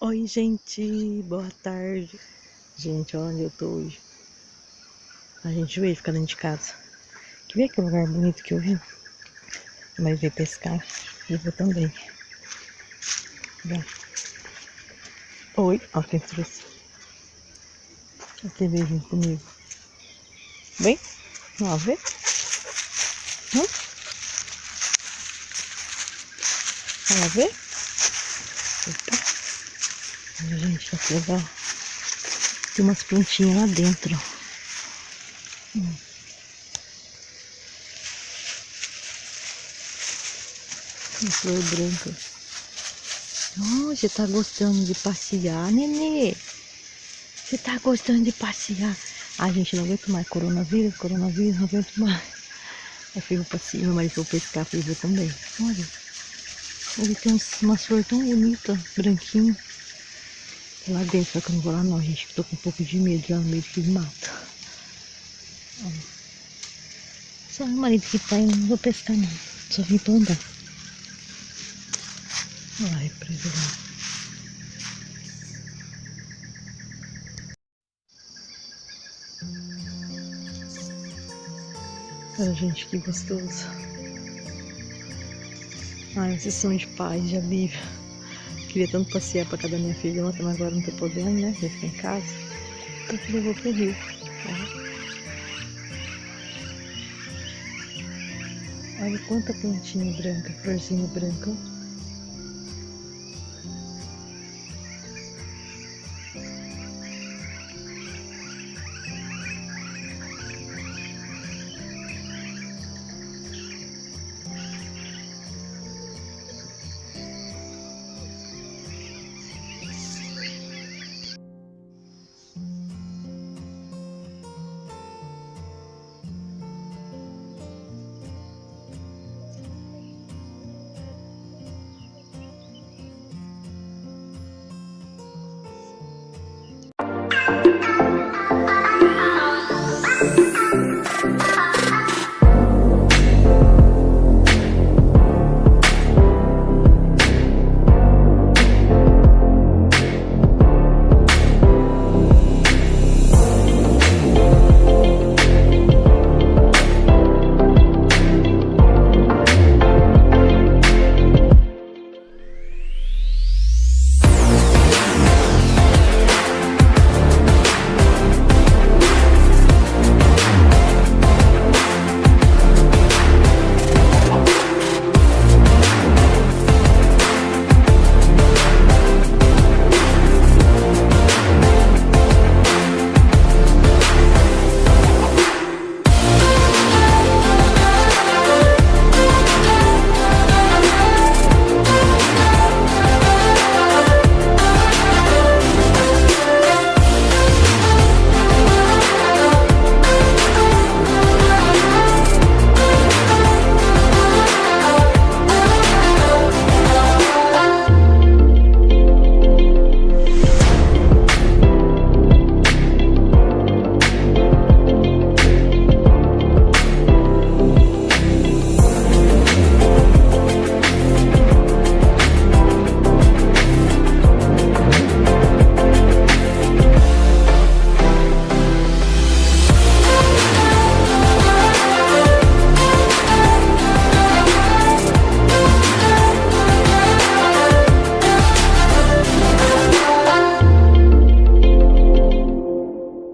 Oi, gente, boa tarde. Gente, olha onde eu tô hoje. A gente veio ficar dentro de casa. Quer ver aquele lugar bonito que eu vi? Mas veio pescar. E eu vou também. Oi, ó quem trouxe. Aqui veio junto comigo. Vem, vamos ver. Vamos ver. Opa. Olha, gente, que legal. Tem umas plantinhas lá dentro. Uma flor branca. Oh, você tá gostando de passear, nenê? Você tá gostando de passear? Ai, gente, não aguento mais. Coronavírus, não aguento mais. Eu fui passear, meu marido foi pescar, fui ver também. Olha, ele tem umas flores tão bonitas, branquinho. Lá dentro, só que eu não vou lá não, gente. Tô com um pouco de medo lá no meio que mata. Só meu marido que tá indo, não vou pescar não. Só vim pra andar. Ai, preservar. Olha, gente, que gostoso. Ai, vocês são de paz, de alívio. Queria tanto passear pra casa da minha filha ontem, mas agora não tô podendo, né? Vai ficar em casa. Então eu vou pro rio. Olha quanta plantinha branca, florzinha branca.